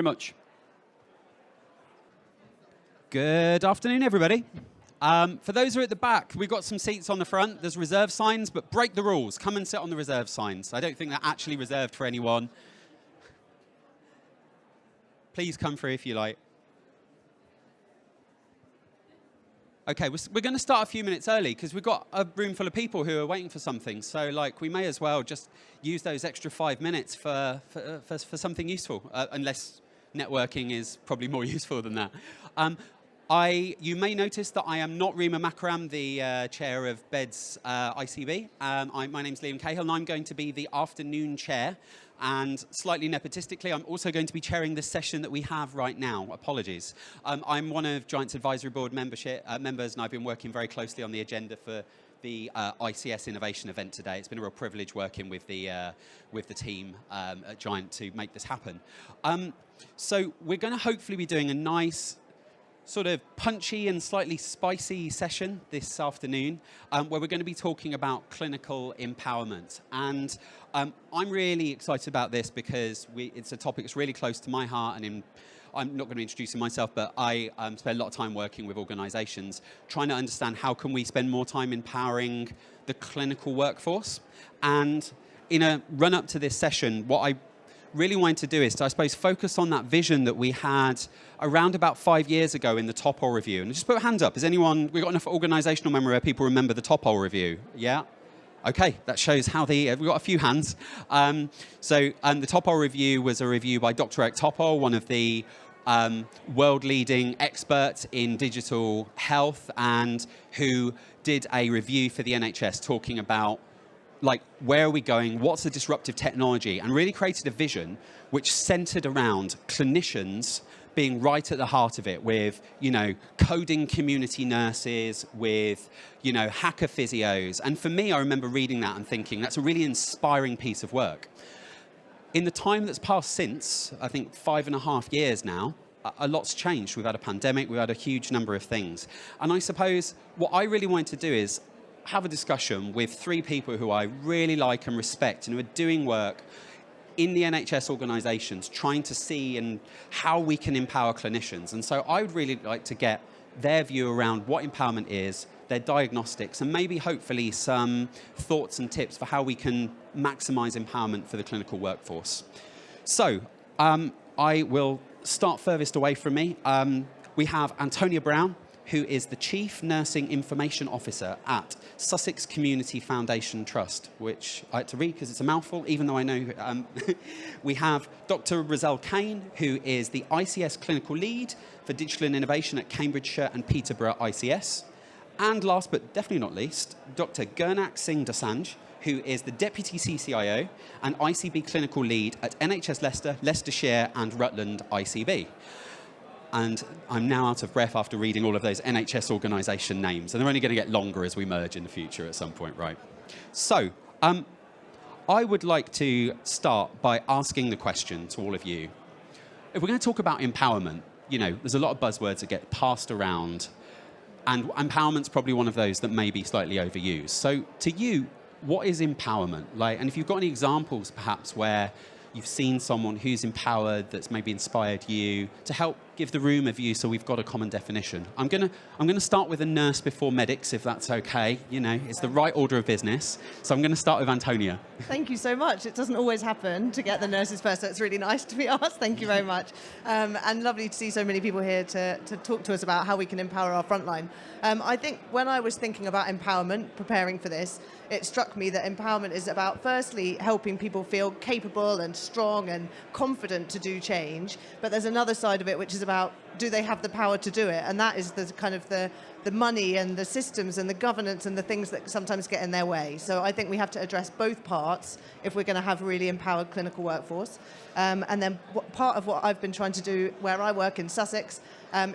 Very much. Good afternoon, everybody. For those who are at the back, we've got some seats on the front. There's reserve signs, but break the rules. Come and sit on the reserve signs. I don't think they're actually reserved for anyone. Please come through if you like. Okay, we're going to start a few minutes early because we've got a room full of people who are waiting for something. So, we may as well just use those extra 5 minutes for something useful, unless networking is probably more useful than that. You may notice that I am not Rima Makram, the chair of BEDS ICB. My name's Liam Cahill, and I'm going to be the afternoon chair. And slightly nepotistically, I'm also going to be chairing the session that we have right now. Apologies. I'm one of Giant's Advisory Board members, and I've been working very closely on the agenda for the ICS Innovation event today. It's been a real privilege working with the team at Giant to make this happen. So we're going to hopefully be doing a nice, sort of punchy and slightly spicy session this afternoon, where we're going to be talking about clinical empowerment. And I'm really excited about this because it's a topic that's really close to my heart, and I'm not going to be introducing myself, but I spend a lot of time working with organizations, trying to understand how can we spend more time empowering the clinical workforce. And in a run-up to this session, what I really wanted to do is to, I suppose, focus on that vision that we had around about 5 years ago in the Topol Review. And just put a hand up. Has anyone, we've got enough organizational memory where people remember the Topol Review? Yeah? Okay, that shows how we've got a few hands. The Topol Review was a review by Dr. Eric Topol, one of the world-leading experts in digital health, and who did a review for the NHS talking about where are we going, what's the disruptive technology, and really created a vision which centered around clinicians being right at the heart of it with, coding community nurses, with, hacker physios. And for me, I remember reading that and thinking, that's a really inspiring piece of work. In the time that's passed since, I think 5.5 years now, a lot's changed. We've had a pandemic, we've had a huge number of things. And I suppose what I really wanted to do is have a discussion with 3 people who I really like and respect and who are doing work in the NHS organisations, trying to see and how we can empower clinicians. And so I would really like to get their view around what empowerment is, their diagnostics, and maybe hopefully some thoughts and tips for how we can maximise empowerment for the clinical workforce. So I will start furthest away from me. We have Antonia Brown, who is the Chief Nursing Information Officer at Sussex Community Foundation Trust, which I had to read because it's a mouthful, even though I know. We have Dr. Rozelle Kane, who is the ICS Clinical Lead for Digital and Innovation at Cambridgeshire and Peterborough ICS. And last but definitely not least, Dr. Gurnak Singh Dosanjh, who is the Deputy CCIO and ICB Clinical Lead at NHS Leicester, Leicestershire and Rutland ICB. And I'm now out of breath after reading all of those NHS organisation names. And they're only going to get longer as we merge in the future at some point, right? So I would like to start by asking the question to all of you. If we're going to talk about empowerment, there's a lot of buzzwords that get passed around. And empowerment's probably one of those that may be slightly overused. So to you, what is empowerment? And if you've got any examples, perhaps, where you've seen someone who's empowered, that's maybe inspired you, to help give the room a view so we've got a common definition. I'm gonna start with a nurse before medics, if that's okay. It's the right order of business. So I'm going to start with Antonia. Thank you so much. It doesn't always happen to get the nurses first, so it's really nice to be asked. Thank you very much. And lovely to see so many people here to talk to us about how we can empower our frontline. I think when I was thinking about empowerment, preparing for this, it struck me that empowerment is about, firstly, helping people feel capable and strong and confident to do change. But there's another side of it, which is about, do they have the power to do it? And that is the kind of the money and the systems and the governance and the things that sometimes get in their way. So I think we have to address both parts if we're going to have a really empowered clinical workforce. And then part of what I've been trying to do where I work in Sussex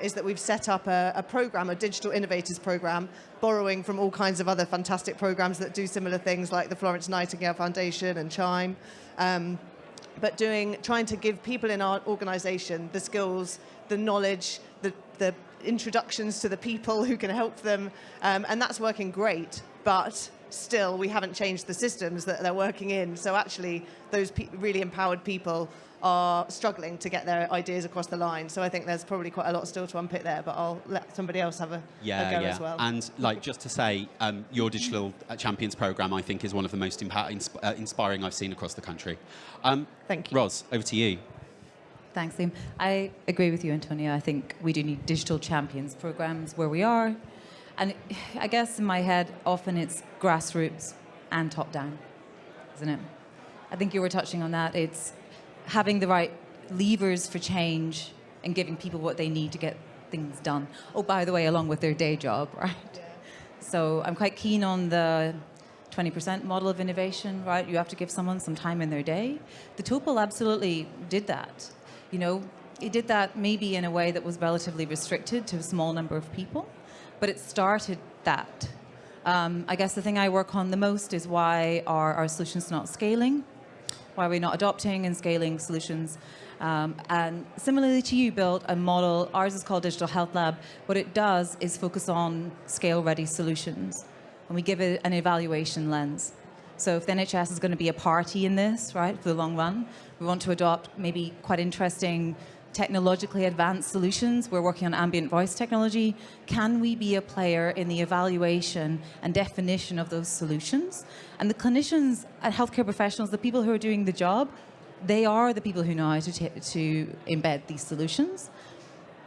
is that we've set up a program, a Digital Innovators program, borrowing from all kinds of other fantastic programs that do similar things like the Florence Nightingale Foundation and Chime. But trying to give people in our organisation the skills, the knowledge, the introductions to the people who can help them, and that's working great. But still we haven't changed the systems that they're working in. So actually, those really empowered people are struggling to get their ideas across the line. So I think there's probably quite a lot still to unpick there, but I'll let somebody else have a go as well. And like, just to say, your Digital Champions program, I think, is one of the most inspiring I've seen across the country. Thank you. Ros, over to you. Thanks, Liam. I agree with you, Antonia. I think we do need digital champions programs where we are. And I guess in my head, often it's grassroots and top down, isn't it? I think you were touching on that. It's having the right levers for change and giving people what they need to get things done. Oh, by the way, along with their day job, right? Yeah. So I'm quite keen on the 20% model of innovation, right? You have to give someone some time in their day. The Topol absolutely did that. You know, it did that maybe in a way that was relatively restricted to a small number of people, but it started that. I guess the thing I work on the most is why are our solutions not scaling? Why are we not adopting and scaling solutions? And similarly to you, built a model. Ours is called Digital Health Lab. What it does is focus on scale-ready solutions, and we give it an evaluation lens. So if the NHS is going to be a party in this, right, for the long run, we want to adopt maybe quite interesting technologically advanced solutions. We're working on ambient voice technology. Can we be a player in the evaluation and definition of those solutions? And the clinicians and healthcare professionals, the people who are doing the job, they are the people who know how to embed these solutions.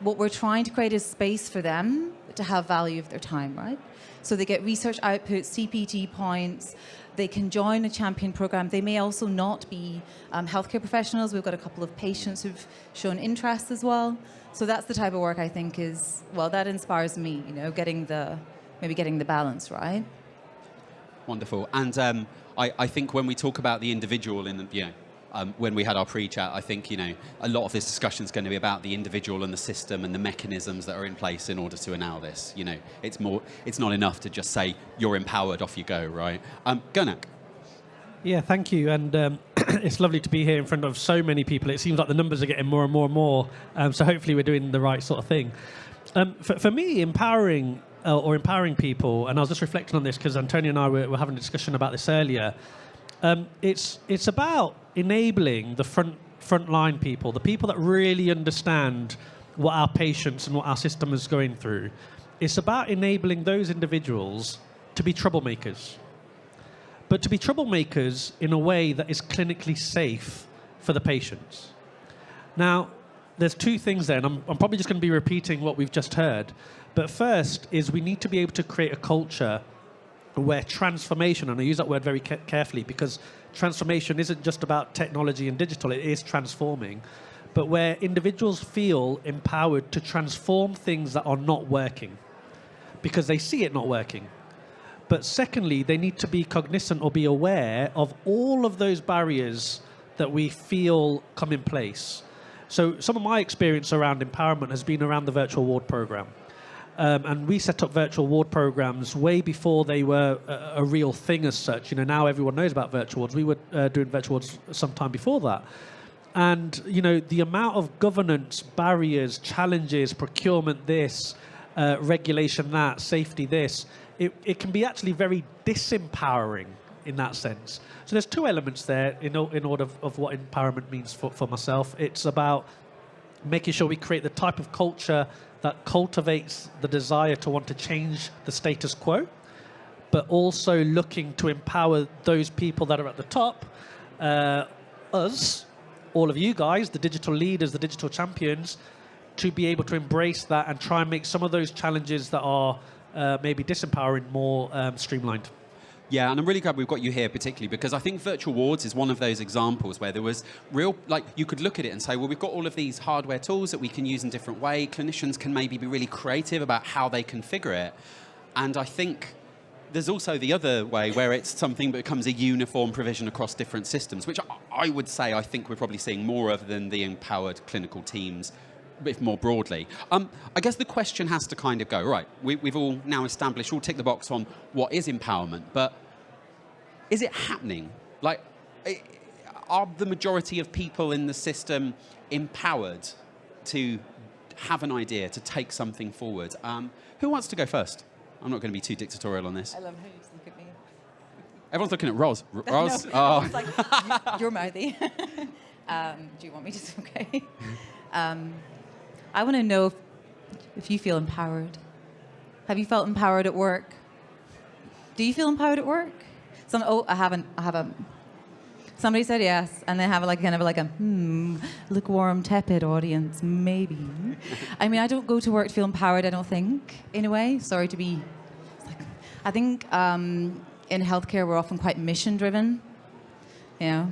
What we're trying to create is space for them to have value of their time, right? So they get research outputs, CPT points. They can join a champion program. They may also not be healthcare professionals. We've got a couple of patients who've shown interest as well. So that's the type of work I think is, well, that inspires me, you know, getting the balance right. Wonderful. And I think when we talk about the individual when we had our pre-chat, I think, a lot of this discussion is going to be about the individual and the system and the mechanisms that are in place in order to enable this. It's not enough to just say, you're empowered, off you go, right? Gunak. Yeah, thank you. And it's lovely to be here in front of so many people. It seems like the numbers are getting more and more and more. So hopefully we're doing the right sort of thing. For me, empowering people, and I was just reflecting on this because Antonio and I were having a discussion about this earlier. It's about enabling the frontline people, the people that really understand what our patients and what our system is going through. It's about enabling those individuals to be troublemakers, but to be troublemakers in a way that is clinically safe for the patients. Now, there's two things there, and I'm probably just going to be repeating what we've just heard. But first is we need to be able to create a culture where transformation, and I use that word very carefully because transformation isn't just about technology and digital, it is transforming, but where individuals feel empowered to transform things that are not working because they see it not working. But secondly, they need to be cognizant or be aware of all of those barriers that we feel come in place. So some of my experience around empowerment has been around the virtual ward program. And we set up virtual ward programs way before they were a real thing as such. Now everyone knows about virtual wards. We were doing virtual wards sometime before that. And, the amount of governance, barriers, challenges, procurement this, regulation that, safety this, it can be actually very disempowering in that sense. So there's two elements there in order of what empowerment means for myself. It's about making sure we create the type of culture that cultivates the desire to want to change the status quo, but also looking to empower those people that are at the top, us, all of you guys, the digital leaders, the digital champions, to be able to embrace that and try and make some of those challenges that are maybe disempowering more streamlined. Yeah, and I'm really glad we've got you here particularly because I think virtual wards is one of those examples where there was real, you could look at it and say, well, we've got all of these hardware tools that we can use in different ways. Clinicians can maybe be really creative about how they configure it. And I think there's also the other way where it's something that becomes a uniform provision across different systems, which I would say I think we're probably seeing more of than the empowered clinical teams, if more broadly. I guess the question has to kind of go, right, we've all now established, we'll tick the box on what is empowerment, but is it happening? Are the majority of people in the system empowered to have an idea, to take something forward? Who wants to go first? I'm not going to be too dictatorial on this. I love how you just look at me. Everyone's looking at Roz. Roz? No, Oh. it's like, you're mouthy. Do you want me to? Okay. I want to know if you feel empowered. Have you felt empowered at work? Do you feel empowered at work? I haven't. Somebody said yes, and they have kind of a lukewarm, tepid audience, maybe. I mean, I don't go to work to feel empowered, I don't think, in a way. Sorry to be... I think in healthcare, we're often quite mission-driven. You know,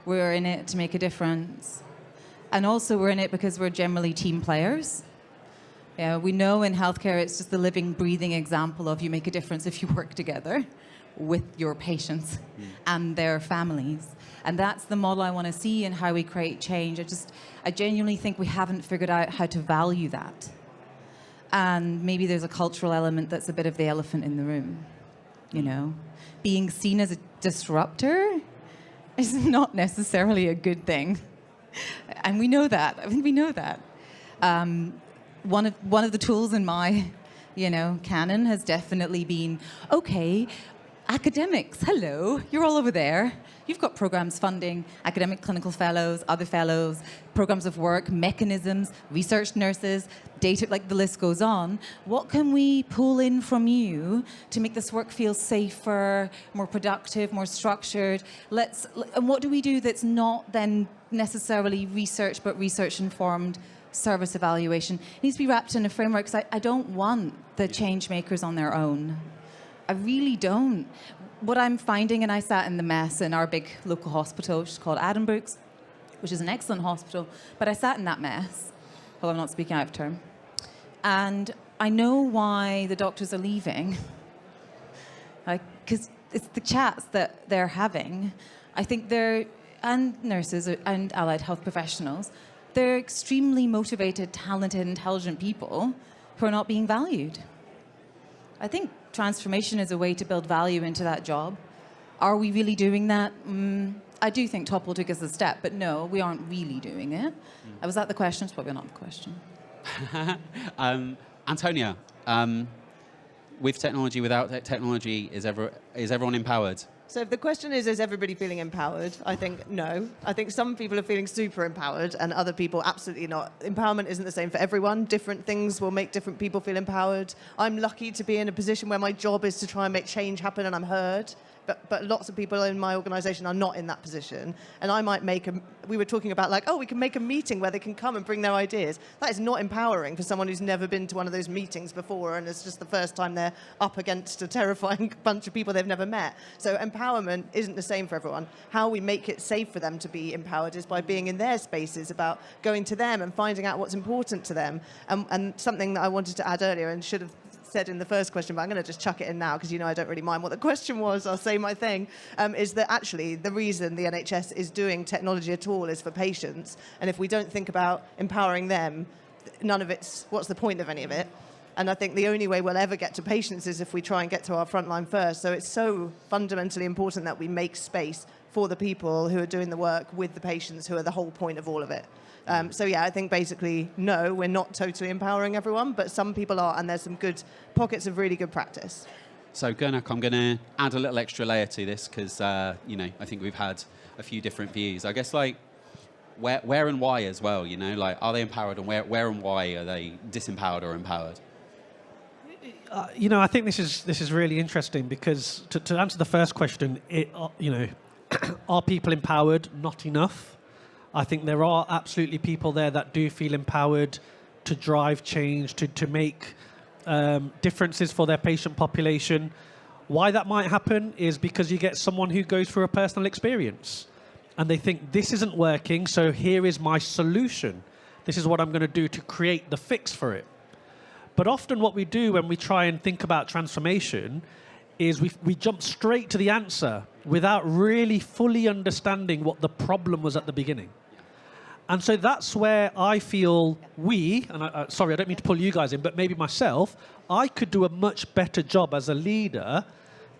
we're in it to make a difference. And also, we're in it because we're generally team players. Yeah, we know in healthcare, it's just the living, breathing example of you make a difference if you work together with your patients and their families. And that's the model I want to see in how we create change. I genuinely think we haven't figured out how to value that. And maybe there's a cultural element that's a bit of the elephant in the room, you know. Being seen as a disruptor is not necessarily a good thing. And we know that. I think we know that. One of the tools in my, canon has definitely been, okay, academics, hello, you're all over there. You've got programs funding, academic clinical fellows, other fellows, programs of work, mechanisms, research nurses, data, the list goes on. What can we pull in from you to make this work feel safer, more productive, more structured? And what do we do that's not then necessarily research, but research-informed service evaluation? It needs to be wrapped in a framework, because I don't want the change makers on their own. I really don't. What I'm finding, and I sat in the mess in our big local hospital, which is called Addenbrooke's, which is an excellent hospital, but I sat in that mess, well, I'm not speaking out of turn. And I know why the doctors are leaving, because it's the chats that they're having. I think and nurses and allied health professionals, they're extremely motivated, talented, intelligent people who are not being valued. I think transformation is a way to build value into that job. Are we really doing that? I do think Topple took us a step, but no, we aren't really doing it. Was that the question? It's probably not the question. Antonia, with technology, without technology, is everyone empowered? So if the question is everybody feeling empowered? I think no. I think some people are feeling super empowered and other people absolutely not. Empowerment isn't the same for everyone. Different things will make different people feel empowered. I'm lucky to be in a position where my job is to try and make change happen and I'm heard. But lots of people in my organisation are not in that position. And I might we were talking about we can make a meeting where they can come and bring their ideas. That is not empowering for someone who's never been to one of those meetings before and it's just the first time they're up against a terrifying bunch of people they've never met. So empowerment isn't the same for everyone. How we make it safe for them to be empowered is by being in their spaces, about going to them and finding out what's important to them. And something that I wanted to add earlier and should have said in the first question, but I'm going to just chuck it in now because I don't really mind what the question was. I'll say my thing, is that actually the reason the NHS is doing technology at all is for patients. And if we don't think about empowering them, what's the point of any of it? And I think the only way we'll ever get to patients is if we try and get to our frontline first. So it's so fundamentally important that we make space for the people who are doing the work with the patients, who are the whole point of all of it. I think basically, no, we're not totally empowering everyone, but some people are, and there's some good pockets of really good practice. So, Gernach, I'm going to add a little extra layer to this because, I think we've had a few different views. I guess, where and why as well, are they empowered, and where and why are they disempowered or empowered? I think this is really interesting because to answer the first question, are people empowered? Not enough. I think there are absolutely people there that do feel empowered to drive change, to make differences for their patient population. Why that might happen is because you get someone who goes through a personal experience and they think, this isn't working, so here is my solution. This is what I'm going to do to create the fix for it. But often what we do when we try and think about transformation is we jump straight to the answer without really fully understanding what the problem was at the beginning. And so that's where I feel sorry, I don't mean to pull you guys in, but maybe myself, I could do a much better job as a leader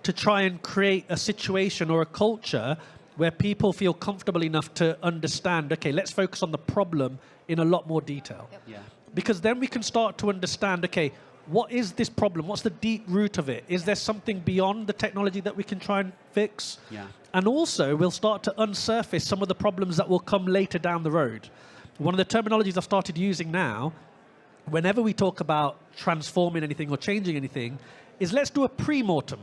to try and create a situation or a culture where people feel comfortable enough to understand, okay, let's focus on the problem in a lot more detail. Yeah. Because then we can start to understand, okay, what is this problem? What's the deep root of it? Is there something beyond the technology that we can try and fix? Yeah. And also, we'll start to unsurface some of the problems that will come later down the road. One of the terminologies I've started using now, whenever we talk about transforming anything or changing anything, is let's do a pre-mortem.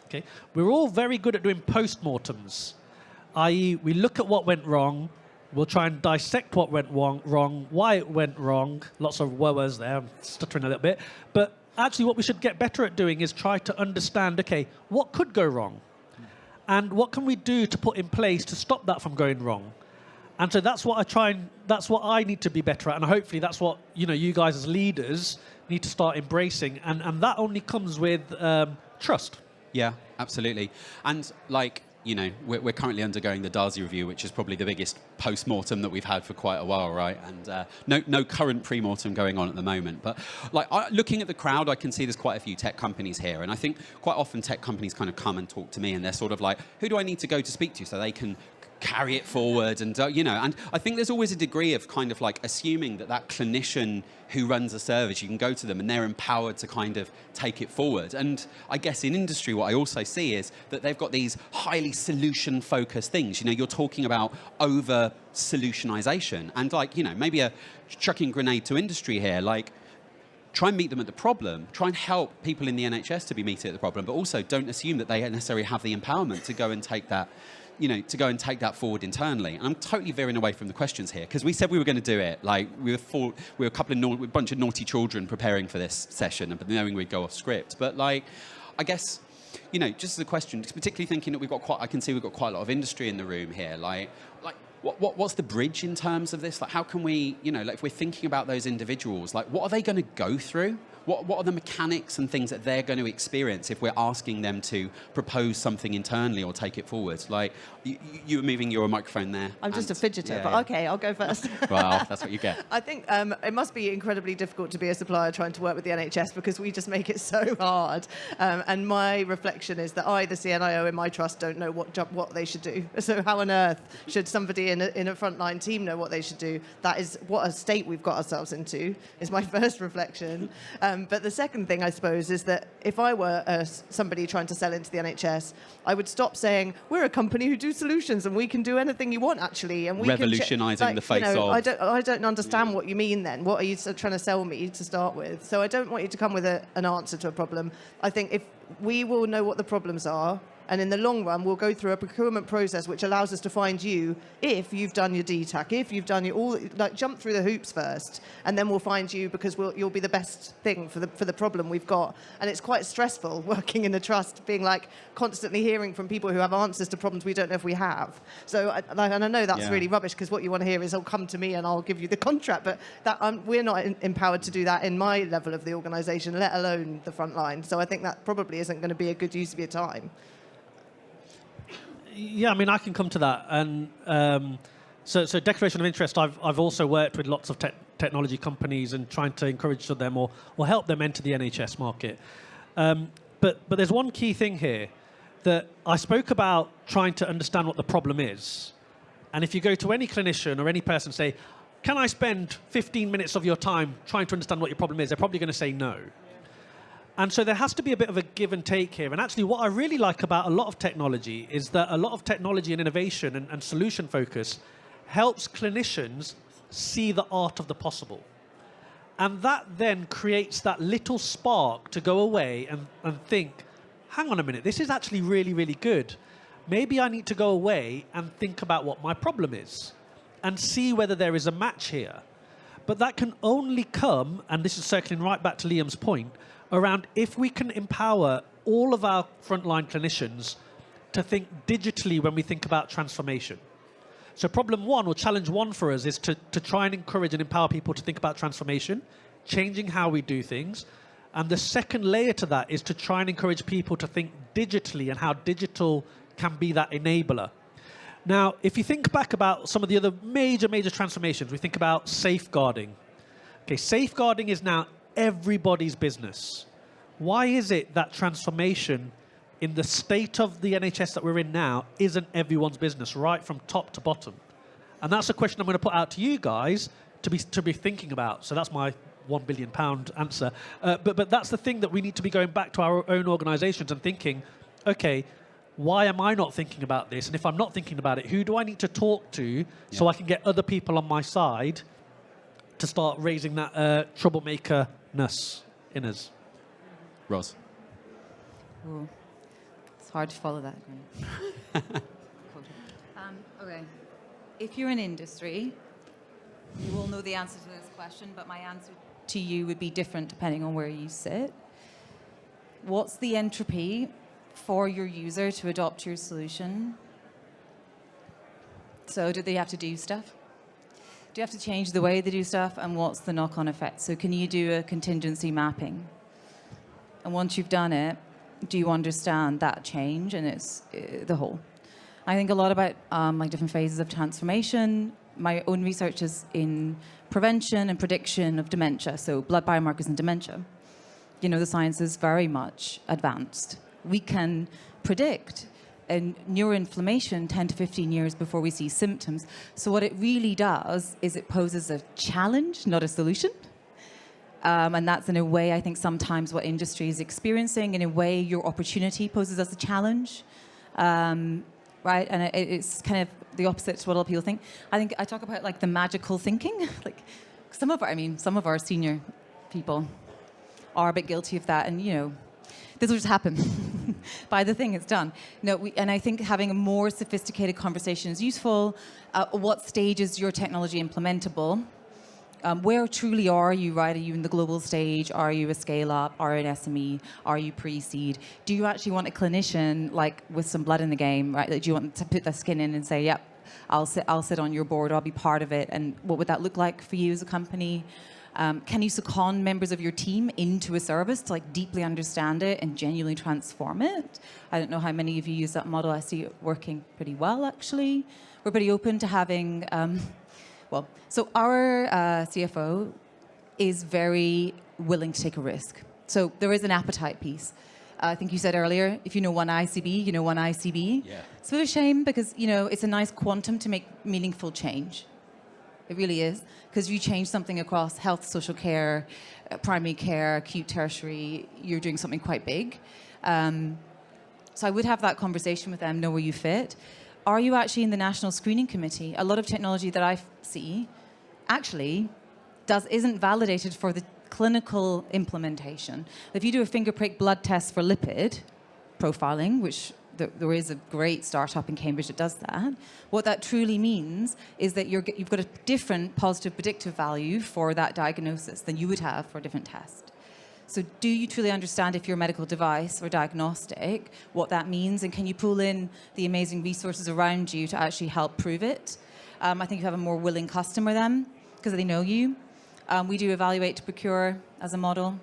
Okay? We're all very good at doing post-mortems, i.e. we look at what went wrong, we'll try and dissect what went wrong, why it went wrong. Lots of words there, I'm stuttering a little bit. But actually what we should get better at doing is try to understand, okay, what could go wrong? And what can we do to put in place to stop that from going wrong? And so that's what that's what I need to be better at. And hopefully that's what, you guys as leaders need to start embracing. And that only comes with trust. Yeah, absolutely. And we're currently undergoing the Darcy review, which is probably the biggest post-mortem that we've had for quite a while, right? And no current pre-mortem going on at the moment. But looking at the crowd, I can see there's quite a few tech companies here. And I think quite often tech companies kind of come and talk to me and they're sort of like, who do I need to go to speak to so they can carry it forward? And, and I think there's always a degree of kind of like assuming that clinician who runs a service, you can go to them and they're empowered to kind of take it forward. And I guess in industry, what I also see is that they've got these highly solution-focused things. You're talking about over-solutionization and maybe a chucking grenade to industry here, try and meet them at the problem, try and help people in the NHS to be meeting at the problem, but also don't assume that they necessarily have the empowerment to go and take that forward internally. And I'm totally veering away from the questions here because we said we were going to do it. We were a bunch of naughty children preparing for this session and knowing we'd go off script. But I guess, just as a question, particularly thinking that I can see we've got quite a lot of industry in the room here. What's the bridge in terms of this? How can we, if we're thinking about those individuals, what are they going to go through? What are the mechanics and things that they're going to experience if we're asking them to propose something internally or take it forward? You were moving your microphone there. I'm just a fidgeter, but okay, I'll go first. Well, that's what you get. I think it must be incredibly difficult to be a supplier trying to work with the NHS because we just make it so hard. And my reflection is that I, the CNIO in my trust, don't know what they should do. So how on earth should somebody in a frontline team know what they should do? That is what a state we've got ourselves into, is my first reflection. But the second thing, I suppose, is that if I were somebody trying to sell into the NHS, I would stop saying, we're a company who do solutions and we can do anything you want, actually. And we revolutionising the face of... I don't understand what you mean then. What are you trying to sell me to start with? So I don't want you to come with an answer to a problem. I think if we will know what the problems are, and in the long run, we'll go through a procurement process which allows us to find you if you've done your DTAC, if you've done jump through the hoops first, and then we'll find you because you'll be the best thing for the problem we've got. And it's quite stressful working in a trust, being constantly hearing from people who have answers to problems we don't know if we have. So, and I know that's really rubbish because what you want to hear is, "Oh, come to me and I'll give you the contract." But we're not empowered to do that in my level of the organisation, let alone the front line. So I think that probably isn't going to be a good use of your time. Yeah, I can come to that. And so declaration of interest, I've also worked with lots of technology companies and trying to encourage them or help them enter the NHS market. But there's one key thing here that I spoke about trying to understand what the problem is. And if you go to any clinician or any person and say, can I spend 15 minutes of your time trying to understand what your problem is? They're probably going to say no. And so there has to be a bit of a give and take here. And actually what I really like about a lot of technology is that a lot of technology and innovation and solution focus helps clinicians see the art of the possible. And that then creates that little spark to go away and think, hang on a minute, this is actually really, really good. Maybe I need to go away and think about what my problem is and see whether there is a match here. But that can only come, and this is circling right back to Liam's point, around if we can empower all of our frontline clinicians to think digitally when we think about transformation. So problem one, or challenge one for us, is to try and encourage and empower people to think about transformation, changing how we do things. And the second layer to that is to try and encourage people to think digitally and how digital can be that enabler. Now, if you think back about some of the other major transformations, we think about safeguarding. Okay, safeguarding is now everybody's business. Why is it that transformation in the state of the NHS that we're in now isn't everyone's business, right from top to bottom? And that's a question I'm going to put out to you guys to be thinking about. So that's my £1 billion answer. But that's the thing that we need to be going back to our own organisations and thinking, okay, why am I not thinking about this? And if I'm not thinking about it, who do I need to talk to so I can get other people on my side to start raising that troublemaker-ness in us? Ros. Ooh, it's hard to follow that. Okay. If you're in industry, you will know the answer to this question, but my answer to you would be different depending on where you sit. What's the entropy for your user to adopt your solution? So do they have to do stuff? Do you have to change the way they do stuff? And what's the knock-on effect? So can you do a contingency mapping? And once you've done it, do you understand that change and it's the whole? I think a lot about like different phases of transformation. My own research is in prevention and prediction of dementia, so blood biomarkers in dementia. You know, the science is very much advanced. We can predict neuroinflammation 10 to 15 years before we see symptoms. So what it really does is it poses a challenge, not a solution. And that's in a way, I think, sometimes what industry is experiencing. In a way, your opportunity poses as a challenge. Right? And it's kind of the opposite to what a lot of people think. I think I talk about like the magical thinking. Like some of our senior people are a bit guilty of that. And, you know, this will just happen. By the thing, it's done. No, and I think having a more sophisticated conversation is useful. What stage is your technology implementable? Where truly are you, right? Are you in the global stage? Are you a scale-up? Are you an SME? Are you pre-seed? Do you actually want a clinician, like, with some blood in the game, right? Like, do you want to put the skin in and say, yep, I'll sit on your board, I'll be part of it, and what would that look like for you as a company? Can you second members of your team into a service to, like, deeply understand it and genuinely transform it? I don't know how many of you use that model. I see it working pretty well, actually. We're pretty open to having... so our CFO is very willing to take a risk. So there is an appetite piece. I think you said earlier, if you know one ICB, you know one ICB. Yeah. It's a bit of a shame because, you know, it's a nice quantum to make meaningful change. It really is. Because you change something across health, social care, primary care, acute, tertiary, you're doing something quite big. So I would have that conversation with them, know where you fit. Are you actually in the National Screening Committee? A lot of technology that I see actually isn't validated for the clinical implementation. If you do a finger prick blood test for lipid profiling, which there is a great startup in Cambridge that does that, what that truly means is that you've got a different positive predictive value for that diagnosis than you would have for a different test. So do you truly understand if you're a medical device or diagnostic, what that means, and can you pull in the amazing resources around you to actually help prove it? I think you have a more willing customer then, because they know you. We do evaluate to procure as a model.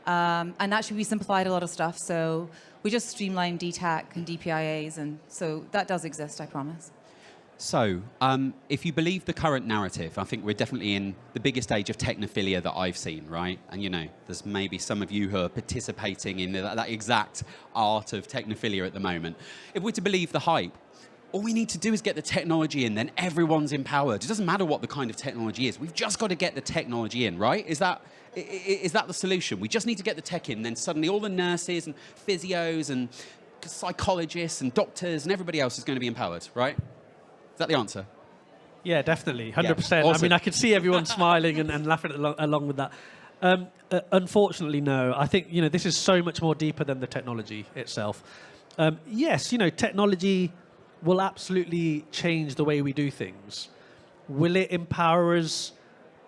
And actually we simplified a lot of stuff, so we just streamlined DTAC and DPIAs, and so that does exist, I promise. So, if you believe the current narrative, I think we're definitely in the biggest age of technophilia that I've seen, right? And, you know, there's maybe some of you who are participating in that exact art of technophilia at the moment. If we're to believe the hype, all we need to do is get the technology in, then everyone's empowered. It doesn't matter what the kind of technology is. We've just got to get the technology in, right? Is that the solution? We just need to get the tech in, then suddenly all the nurses and physios and psychologists and doctors and everybody else is going to be empowered, right? Is that the answer? Yeah, definitely, 100%. Yeah, awesome. I mean, I could see everyone smiling and laughing along with that. Unfortunately, no. I think, you know, this is so much more deeper than the technology itself. Yes, you know, technology will absolutely change the way we do things. Will it empower us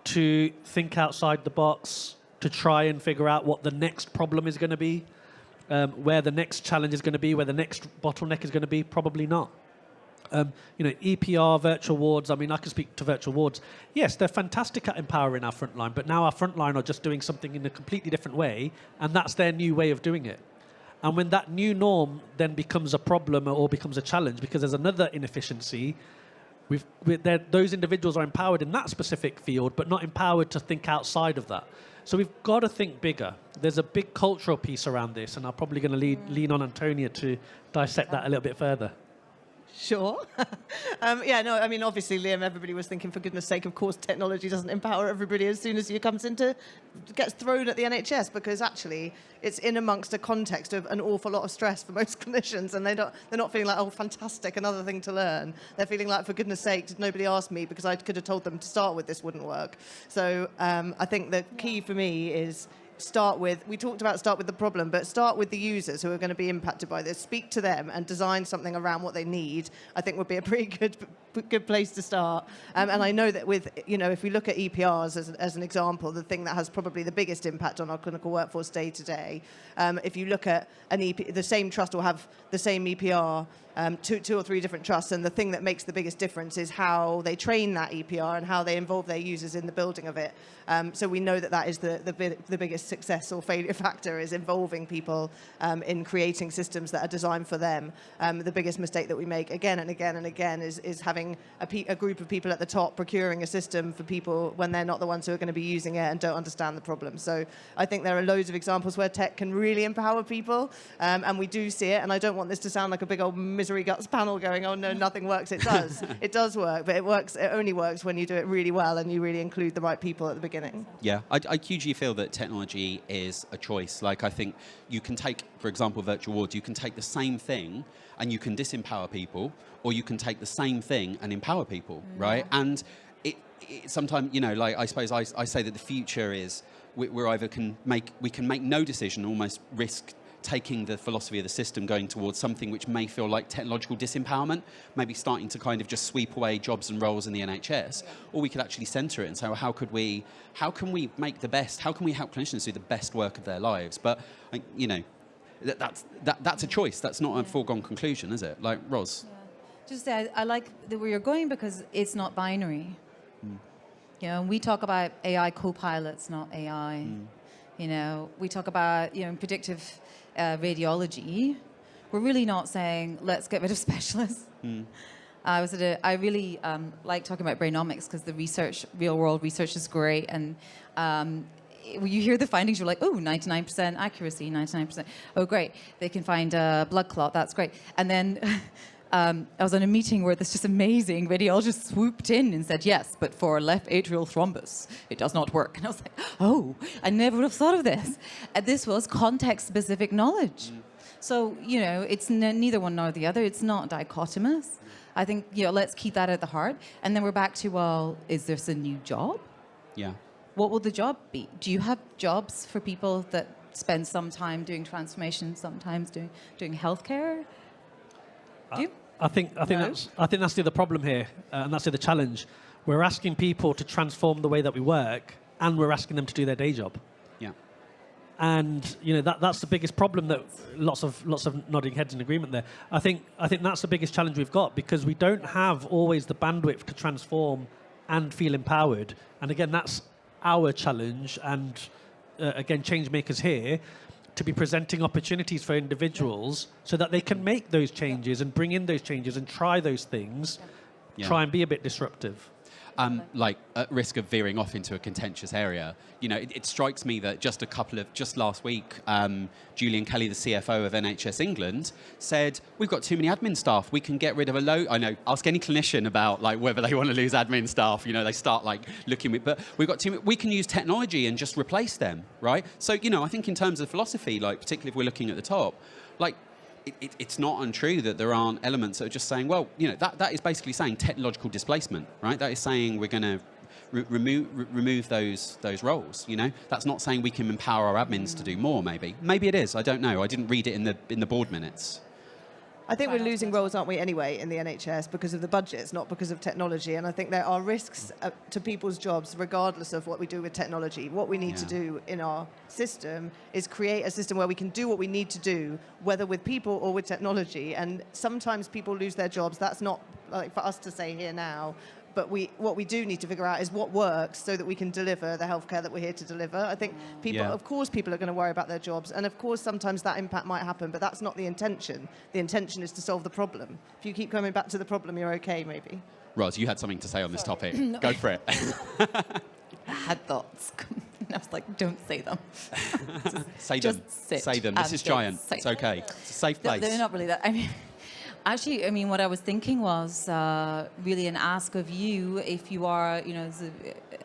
to think outside the box, to try and figure out what the next problem is going to be, where the next challenge is going to be, where the next bottleneck is going to be? Probably not. You know, EPR, virtual wards, I mean, I can speak to virtual wards. Yes, they're fantastic at empowering our frontline, but now our frontline are just doing something in a completely different way, and that's their new way of doing it. And when that new norm then becomes a problem or becomes a challenge because there's another inefficiency, those individuals are empowered in that specific field, but not empowered to think outside of that. So we've got to think bigger. There's a big cultural piece around this, and I'm probably going to lean on Antonia to dissect that a little bit further. Sure. Yeah, no, I mean, obviously, Liam, everybody was thinking, for goodness sake, of course, technology doesn't empower everybody as soon as you gets thrown at the NHS, because actually it's in amongst a context of an awful lot of stress for most clinicians, and they're not feeling like, oh, fantastic, another thing to learn. They're feeling like, for goodness sake, did nobody ask me, because I could have told them to start with this wouldn't work. So I think the key for me is start with the problem, but start with the users who are going to be impacted by this. Speak to them and design something around what they need, I think would be a pretty good place to start. And I know that with, if we look at EPRs as an example, the thing that has probably the biggest impact on our clinical workforce day to day, if you look at an EP, the same trust will have the same EPR, two or three different trusts, and the thing that makes the biggest difference is how they train that EPR and how they involve their users in the building of it. So we know that is the biggest success or failure factor, is involving people in creating systems that are designed for them. The biggest mistake that we make again and again and again is having a group of people at the top procuring a system for people when they're not the ones who are going to be using it and don't understand the problem. So I think there are loads of examples where tech can really empower people, and we do see it. And I don't want this to sound like a big old misery guts panel going, oh no, nothing works. It does. It does work, but it only works when you do it really well and you really include the right people at the beginning. Yeah, I hugely feel that technology is a choice. Like, I think you can take, for example, virtual wards, you can take the same thing and you can disempower people, or you can take the same thing and empower people, right? And it sometimes, like, I suppose I say that the future is we can make no decision, almost risk taking the philosophy of the system going towards something which may feel like technological disempowerment, maybe starting to kind of just sweep away jobs and roles in the NHS, or we could actually centre it and say, well, how can we make the best, how can we help clinicians do the best work of their lives? But, that's a choice. That's not a foregone conclusion, is it? Like, Ros? Yeah. Just say, I like where you're going, because it's not binary. And we talk about AI co-pilots, not AI. We talk about, predictive radiology. We're really not saying, let's get rid of specialists. I really like talking about brainomics, because the research, real world research, is great. And when you hear the findings, you're like, oh, 99% accuracy, 99%. Oh, great. They can find a blood clot. That's great. And then I was on a meeting where this just amazing radiologist swooped in and said, yes, but for left atrial thrombus, it does not work. And I was like, oh, I never would have thought of this. And this was context-specific knowledge. So, it's neither one nor the other. It's not dichotomous. I think, let's keep that at the heart. And then we're back to, well, is this a new job? Yeah. What will the job be? Do you have jobs for people that spend some time doing transformation, sometimes doing healthcare? Do you? I think that's the other problem here, and that's the other challenge. We're asking people to transform the way that we work, and we're asking them to do their day job. Yeah. And that's the biggest problem. That lots of nodding heads in agreement there. I think that's the biggest challenge we've got, because we don't have always the bandwidth to transform and feel empowered. And again, that's our challenge. And again, change makers here, to be presenting opportunities for individuals so that they can make those changes and bring in those changes and try those things, try and be a bit disruptive. At risk of veering off into a contentious area, it strikes me that just last week, Julian Kelly, the CFO of NHS England, said, we've got too many admin staff. We can get rid of a load. I know, ask any clinician about whether they want to lose admin staff. They start looking with, but we've got too many. We can use technology and just replace them, right? So, I think in terms of philosophy, particularly if we're looking at the top, it's not untrue that there aren't elements that are just saying, well, that is basically saying technological displacement, right? That is saying we're going to remove those roles. That's not saying we can empower our admins to do more. Maybe it is. I don't know. I didn't read it in the board minutes. I think we're losing roles, aren't we, anyway, in the NHS because of the budgets, not because of technology. And I think there are risks to people's jobs, regardless of what we do with technology. What we need to do in our system is create a system where we can do what we need to do, whether with people or with technology. And sometimes people lose their jobs. That's not for us to say here now. But what we do need to figure out is what works so that we can deliver the healthcare that we're here to deliver. I think of course, people are going to worry about their jobs. And of course, sometimes that impact might happen, but that's not the intention. The intention is to solve the problem. If you keep coming back to the problem, you're okay, maybe. Ros, you had something to say on this topic. No. Go for it. I had thoughts. I was like, don't say them. Say them. Say them. This is giant. It's okay. It's a safe place. They're not really that. I mean, Actually, I mean, what I was thinking was really an ask of you, if you are, there's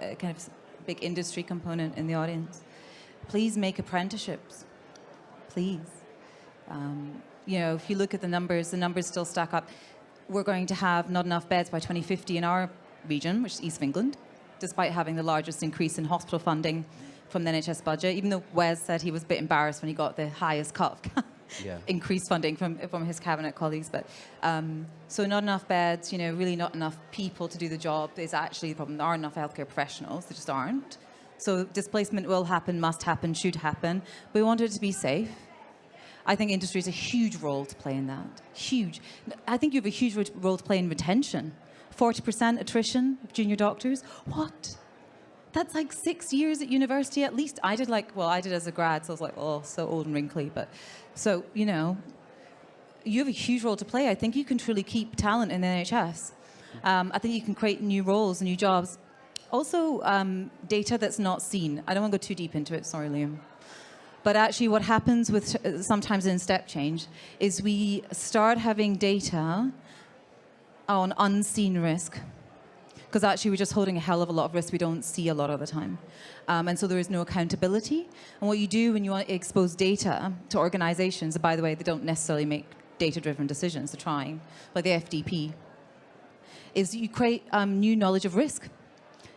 a kind of big industry component in the audience, please make apprenticeships. Please. If you look at the numbers still stack up. We're going to have not enough beds by 2050 in our region, which is East of England, despite having the largest increase in hospital funding from the NHS budget, even though Wes said he was a bit embarrassed when he got the highest cut of increased funding from his cabinet colleagues. But so not enough beds, really not enough people to do the job is actually the problem. There aren't enough healthcare professionals. There just aren't. So displacement will happen, must happen, should happen. We want it to be safe. I think industry has a huge role to play in that. Huge. I think you have a huge role to play in retention. 40% attrition of junior doctors. What? That's like 6 years at university at least. I did as a grad, so I was like, oh, so old and wrinkly. But so, you have a huge role to play. I think you can truly keep talent in the NHS. I think you can create new roles, new jobs. Also, data that's not seen. I don't want to go too deep into it. Sorry, Liam. But actually what happens with sometimes in step change is we start having data on unseen risk. Because actually we're just holding a hell of a lot of risk we don't see a lot of the time. And so there is no accountability. And what you do when you want to expose data to organizations, and by the way, they don't necessarily make data-driven decisions, they're trying, like the FDP, is you create new knowledge of risk.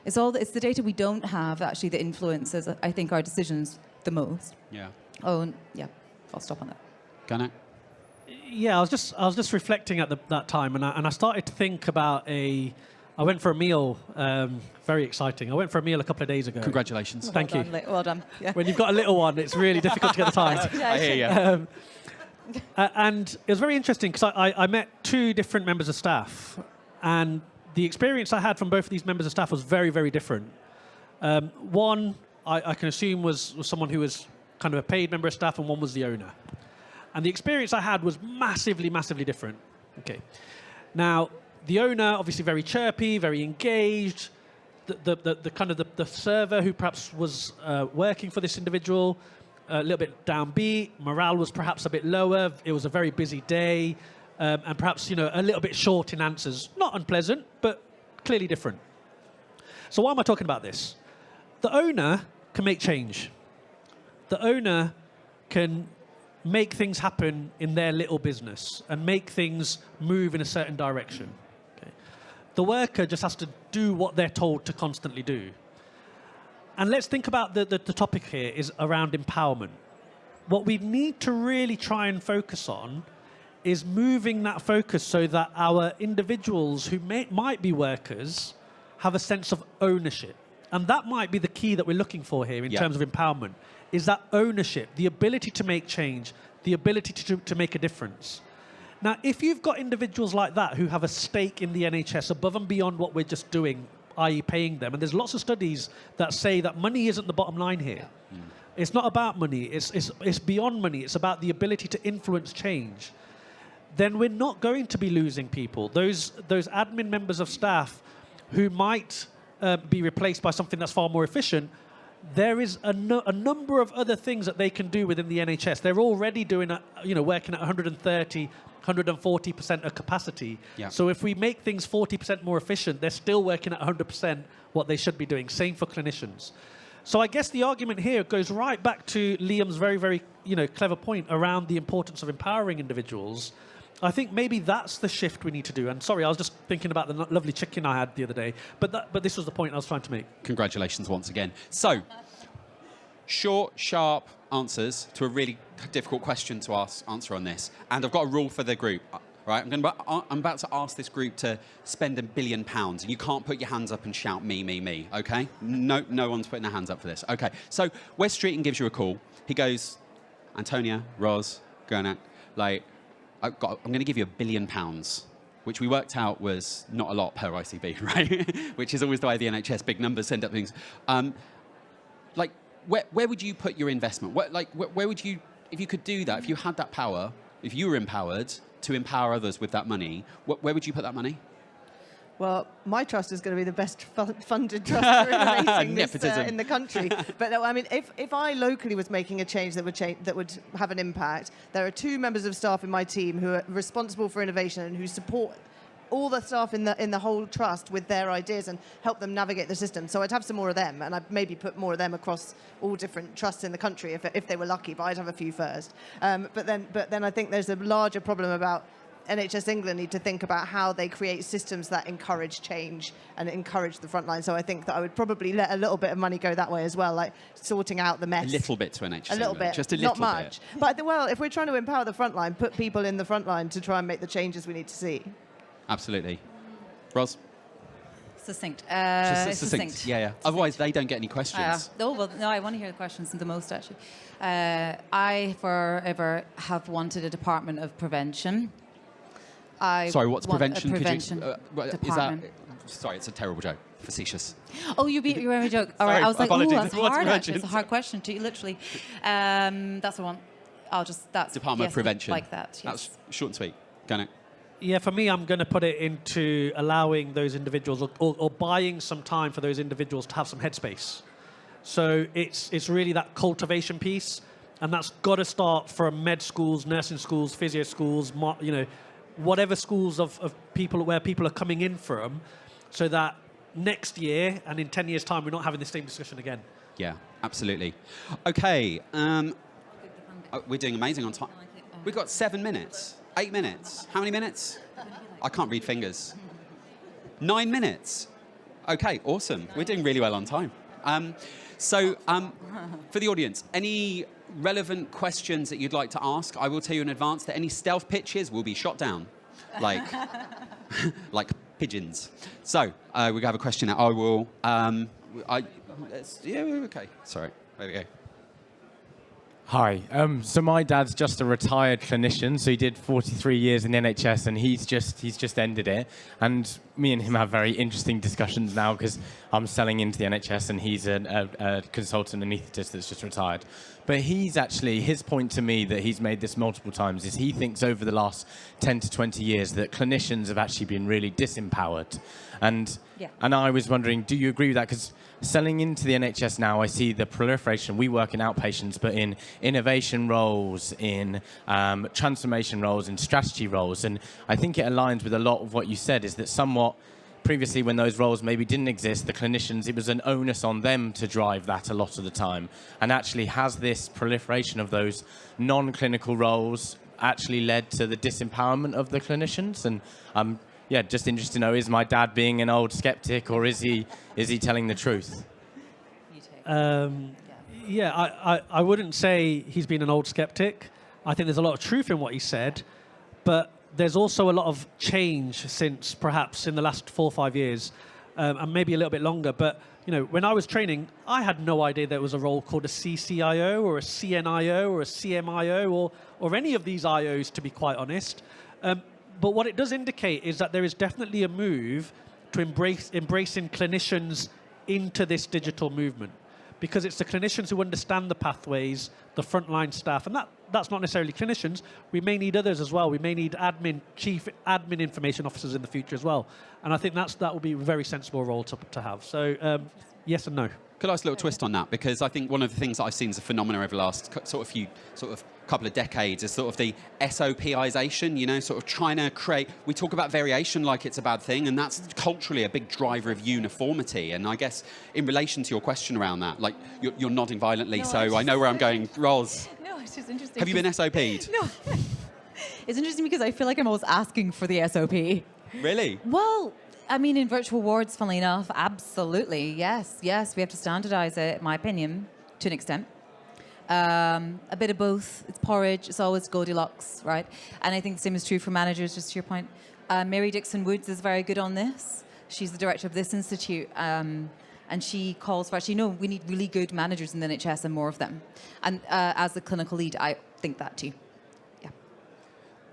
It's the data we don't have actually that influences, I think, our decisions the most. Yeah. Oh, yeah. I'll stop on that. Gunnar? Yeah, I was just reflecting at that time, and I started to think about I went for a meal. Very exciting. I went for a meal a couple of days ago. Congratulations. Thank you. Well done. Yeah. When you've got a little one, it's really difficult to get the time. I hear you. And it was very interesting because I met two different members of staff, and the experience I had from both of these members of staff was very, very different. One, I can assume was someone who was kind of a paid member of staff, and one was the owner. And the experience I had was massively, massively different. Okay. Now, the owner, obviously very chirpy, very engaged. The kind of the server who perhaps was working for this individual, a little bit downbeat. Morale was perhaps a bit lower. It was a very busy day, and perhaps a little bit short in answers. Not unpleasant, but clearly different. So why am I talking about this? The owner can make change. The owner can make things happen in their little business and make things move in a certain direction. Okay. The worker just has to do what they're told to constantly do. And let's think about the topic here is around empowerment. What we need to really try and focus on is moving that focus so that our individuals who might be workers have a sense of ownership. And that might be the key that we're looking for here in terms of empowerment, is that ownership, the ability to make change, the ability to make a difference. Now, if you've got individuals like that who have a stake in the NHS above and beyond what we're just doing, i.e. paying them, and there's lots of studies that say that money isn't the bottom line here. It's not about money, it's beyond money, it's about the ability to influence change. Then we're not going to be losing people. Those admin members of staff who might be replaced by something that's far more efficient, there is a number of other things that they can do within the NHS. They're already doing, working at 130, 140% of capacity. Yeah. So if we make things 40% more efficient, they're still working at 100% what they should be doing. Same for clinicians. So I guess the argument here goes right back to Liam's very, very clever point around the importance of empowering individuals. I think maybe that's the shift we need to do. And sorry, I was just thinking about the lovely chicken I had the other day. But this was the point I was trying to make. Congratulations once again. So, short, sharp answers to a really difficult question to answer on this. And I've got a rule for the group. Right? I'm about to ask this group to spend £1 billion. And you can't put your hands up and shout me, okay? No one's putting their hands up for this. Okay, so Wes Streeton gives you a call. He goes, Antonia, Ros, Gernat, I'm going to give you £1 billion, which we worked out was not a lot per ICB, right? Which is always the way the NHS, big numbers send up things. Where would you put your investment? Where would you, if you could do that, if you had that power, if you were empowered to empower others with that money, where would you put that money? Well, my trust is going to be the best funded trust for innovating this Nepotism. in the country. But no, I mean, if I locally was making a change that would have an impact, there are 2 members of staff in my team who are responsible for innovation and who support all the staff in the whole trust with their ideas and help them navigate the system. So I'd have some more of them, and I'd maybe put more of them across all different trusts in the country if they were lucky. But I'd have a few first. But then I think there's a larger problem about NHS England need to think about how they create systems that encourage change and encourage the frontline. So I think that I would probably let a little bit of money go that way as well, like sorting out the mess. A little bit to NHS A little England, bit, just a little not much. bit. But well, if we're trying to empower the frontline, put people in the frontline to try and make the changes we need to see. Absolutely. Ros? Succinct. Just succinct. Yeah. Otherwise, they don't get any questions. No, I want to hear the questions the most, actually. I forever have wanted a department of prevention. Sorry, what's want prevention? A prevention department. Sorry, it's a terrible joke. Facetious. Oh, you beat your own joke. All Sorry, right, I was like, oh, apologies. that's What's hard. prevention? Actually. It's a hard question, too, literally. That's the one. That's Department of Prevention. Like that. Yes. That's short and sweet. Go on. Yeah, for me, I'm going to put it into allowing those individuals or buying some time for those individuals to have some headspace. So it's really that cultivation piece, and that's got to start from med schools, nursing schools, physio schools, whatever schools of people where people are coming in from, so that next year and in 10 years' time, we're not having the same discussion again. Yeah, absolutely. Okay, we're doing amazing on time. We've got 7 minutes, 8 minutes. How many minutes? I can't read fingers. 9 minutes. Okay, awesome. We're doing really well on time. For the audience, any relevant questions that you'd like to ask, I will tell you in advance that any stealth pitches will be shot down, like pigeons. So we have a question that I will. Okay. Sorry. There we go. Hi. So my dad's just a retired clinician. So he did 43 years in the NHS, and he's just ended it. And me and him have very interesting discussions now because I'm selling into the NHS, and he's a consultant anaesthetist that's just retired. But his point to me that he's made this multiple times is he thinks over the last 10 to 20 years that clinicians have actually been really disempowered. And I was wondering, do you agree with that? Because selling into the NHS now, I see the proliferation. We work in outpatients, but in innovation roles, in transformation roles, in strategy roles. And I think it aligns with a lot of what you said, is that somewhat previously when those roles maybe didn't exist, the clinicians, it was an onus on them to drive that a lot of the time. And actually has this proliferation of those non-clinical roles actually led to the disempowerment of the clinicians? And just interested to know, is my dad being an old skeptic, or is he telling the truth? I wouldn't say he's been an old skeptic. I think there's a lot of truth in what he said, but there's also a lot of change since perhaps in the last 4 or 5 years, and maybe a little bit longer. But when I was training, I had no idea there was a role called a CCIO or a CNIO or a CMIO or any of these IOs, to be quite honest. But what it does indicate is that there is definitely a move to embracing clinicians into this digital movement, because it's the clinicians who understand the pathways, the frontline staff, and that's not necessarily clinicians. We may need others as well. We may need chief admin information officers in the future as well. And I think that will be a very sensible role to have. So yes and no. Could I ask a little twist on that? Because I think one of the things that I've seen as a phenomenon over the last couple of decades is sort of the SOPization, sort of trying to create, we talk about variation like it's a bad thing, and that's culturally a big driver of uniformity. And I guess in relation to your question around that, like you're nodding violently, so I know where I'm going. Ros. No, it's just interesting. Have you been SOP'd? No. It's interesting because I feel like I'm always asking for the SOP. Really? Well, I mean, in virtual wards, funnily enough, absolutely, yes. We have to standardise it, in my opinion, to an extent. A bit of both. It's porridge. It's always Goldilocks, right? And I think the same is true for managers, just to your point. Mary Dixon-Woods is very good on this. She's the director of this institute. And she calls for, actually, no, we need really good managers in the NHS and more of them. And as the clinical lead, I think that too. Yeah.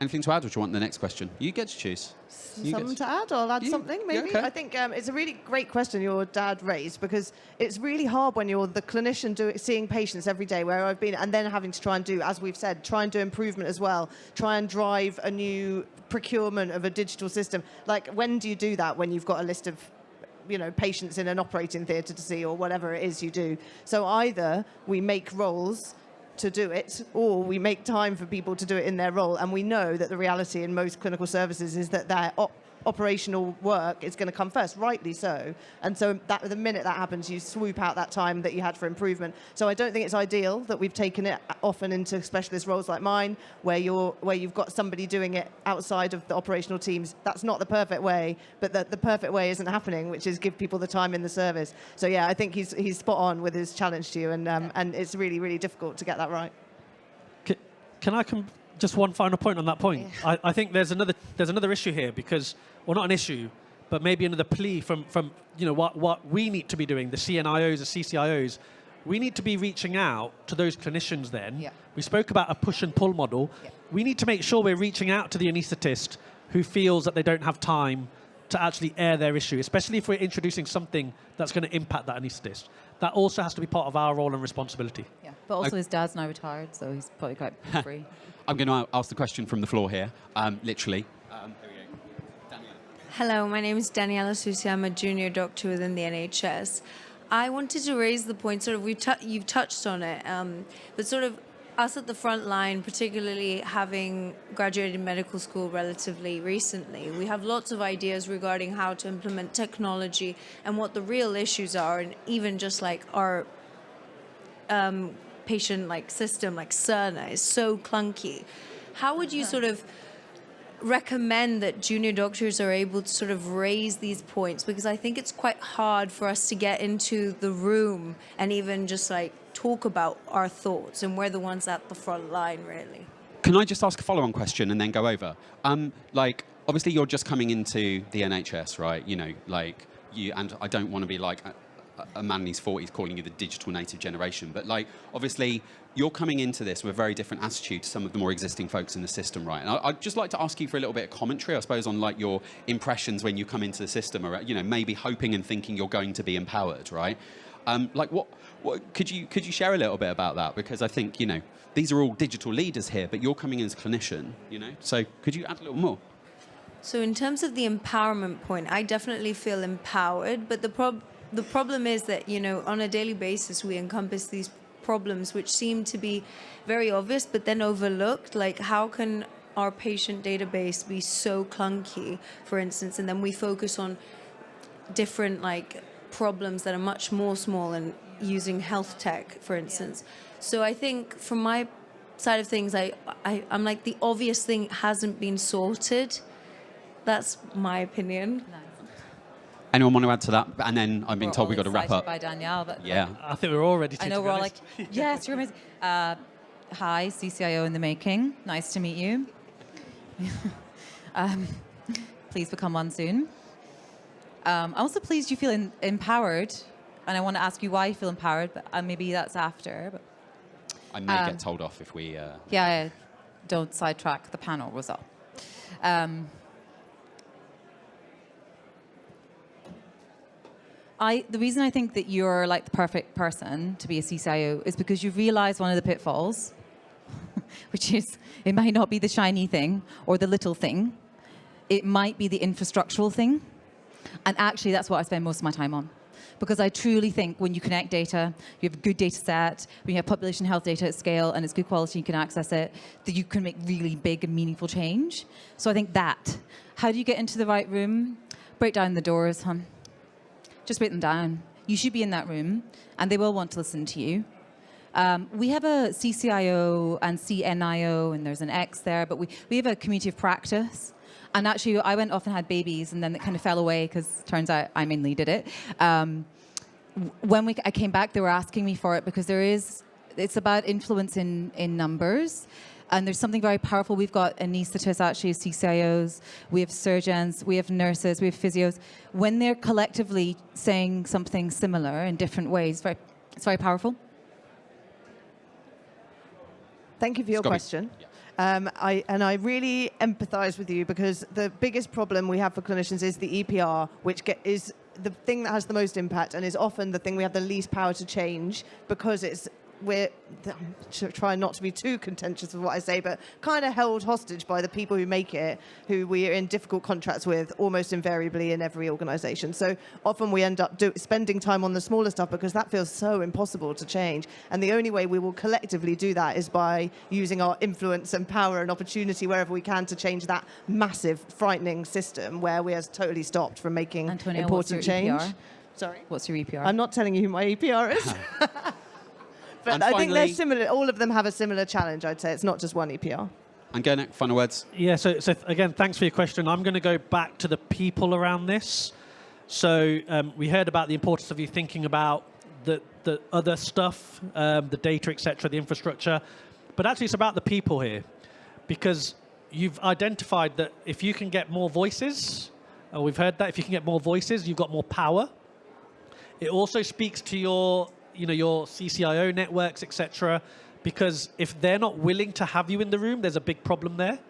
Anything to add, or do you want the next question? You get to choose. Something to add? I'll add something, maybe. okay. I think it's a really great question your dad raised, because it's really hard when you're the clinician seeing patients every day, where I've been, and then having to try and do, as we've said, try and do improvement as well, try and drive a new procurement of a digital system. Like, when do you do that when you've got a list of patients in an operating theatre to see, or whatever it is you do? So either we make roles to do it, or we make time for people to do it in their role. And we know that the reality in most clinical services is that their operational work is going to come first, rightly so. And so that the minute that happens, you swoop out that time that you had for improvement. So I don't think it's ideal that we've taken it often into specialist roles like mine, where you've got somebody doing it outside of the operational teams. That's not the perfect way, but the perfect way isn't happening, which is give people the time in the service. So yeah, I think he's spot on with his challenge to you, and it's really, really difficult to get that right. Can I just one final point on that point? Yeah. I think there's another issue here, because, well, not an issue, but maybe another plea from what we need to be doing, the CNIOs, the CCIOs. We need to be reaching out to those clinicians then. Yeah. We spoke about a push and pull model. Yeah. We need to make sure we're reaching out to the anaesthetist who feels that they don't have time to actually air their issue, especially if we're introducing something that's going to impact that anaesthetist. That also has to be part of our role and responsibility. Yeah, but also his dad's now retired, so he's probably quite free. I'm going to ask the question from the floor here, literally. There we go. Danielle. Hello, my name is Daniela Susi. I'm a junior doctor within the NHS. I wanted to raise the point, sort of, you've touched on it, but sort of us at the front line, particularly having graduated medical school relatively recently, we have lots of ideas regarding how to implement technology and what the real issues are, and even just like our patient system like Cerner is so clunky. How would you sort of recommend that junior doctors are able to sort of raise these points? Because I think it's quite hard for us to get into the room and even just talk about our thoughts, and we're the ones at the front line, really. Can I just ask a follow-on question and then go over? Obviously you're just coming into the NHS, right? And I don't want to be like a man in his 40s calling you the digital native generation, but obviously you're coming into this with a very different attitude to some of the more existing folks in the system, right? And I'd just like to ask you for a little bit of commentary, I suppose, on your impressions when you come into the system, or maybe hoping and thinking you're going to be empowered, right? What could you share a little bit about that? Because I think these are all digital leaders here, but you're coming in as a clinician, So could you add a little more? So in terms of the empowerment point, I definitely feel empowered, but the problem is that, on a daily basis, we encompass these problems which seem to be very obvious, but then overlooked. Like, how can our patient database be so clunky, for instance, and then we focus on different, problems that are much more small and using health tech, for instance. So I think from my side of things, I'm like, the obvious thing hasn't been sorted. That's my opinion. Nice. Anyone want to add to that? And then I'm being We're told all we've got to wrap excited up. by Danielle, but Yeah. I think we're all ready to. I know we're all like, yes, you're amazing. Hi, CCIO in the making. Nice to meet you. Please become one soon. I'm also pleased you feel empowered, and I want to ask you why you feel empowered, but maybe that's after. But I may get told off if we... Yeah, don't sidetrack the panel result. The reason I think that you're the perfect person to be a CCIO is because you realize one of the pitfalls, which is it might not be the shiny thing or the little thing. It might be the infrastructural thing. And actually, that's what I spend most of my time on. Because I truly think when you connect data, you have a good data set, when you have population health data at scale and it's good quality, you can access it, that you can make really big and meaningful change. So I think that. How do you get into the right room? Break down the doors, hon. Just break them down. You should be in that room, and they will want to listen to you. We have a CCIO and CNIO, and there's an X there, but we have a community of practice. And actually, I went off and had babies, and then it kind of fell away because turns out I mainly did it. When I came back, they were asking me for it because it's about influence in numbers. And there's something very powerful. We've got anaesthetists, actually, CCIOs. We have surgeons. We have nurses. We have physios. When they're collectively saying something similar in different ways, it's very powerful. Thank you for your question. I really empathise with you, because the biggest problem we have for clinicians is the EPR, which is the thing that has the most impact and is often the thing we have the least power to change, because we're trying not to be too contentious with what I say, but kind of held hostage by the people who make it, who we are in difficult contracts with almost invariably in every organisation. So often we end up spending time on the smaller stuff because that feels so impossible to change. And the only way we will collectively do that is by using our influence and power and opportunity wherever we can to change that massive, frightening system where we are totally stopped from making Antonio, important what's your change. EPR? Sorry? What's your EPR? I'm not telling you who my EPR is. But And I think they're finally- similar. All of them have a similar challenge, I'd say. It's not just one EPR. And go next, final words. Yeah, so again, thanks for your question. I'm going to go back to the people around this. So we heard about the importance of you thinking about the other stuff, the data, etc., the infrastructure. But actually, it's about the people here. Because you've identified that if you can get more voices, we've heard that, if you can get more voices, you've got more power. It also speaks to your CCIO networks, etc. Because if they're not willing to have you in the room, there's a big problem there.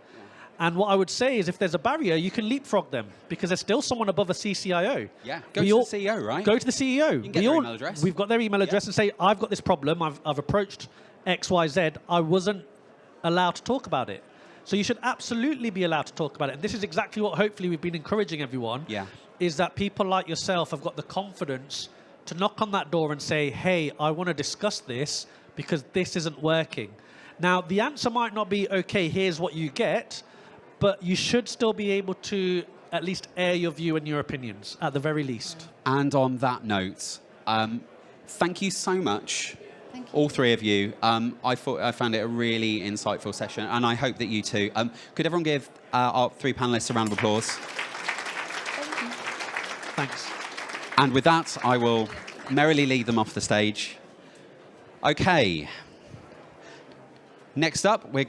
And what I would say is if there's a barrier, you can leapfrog them because there's still someone above a CCIO. Yeah, go to the CEO, right? Go to the CEO. You can get their email address. We've got their email address and say, I've got this problem. I've approached X, Y, Z. I wasn't allowed to talk about it. So you should absolutely be allowed to talk about it. And this is exactly what hopefully we've been encouraging everyone, is that people like yourself have got the confidence to knock on that door and say, hey, I want to discuss this because this isn't working. Now, the answer might not be, okay, here's what you get, but you should still be able to at least air your view and your opinions, at the very least. And on that note, thank you so much, all three of you. I found it a really insightful session, and I hope that you too. Could everyone give our three panelists a round of applause? Thanks. And with that, I will merrily lead them off the stage. Okay. Next up, we're going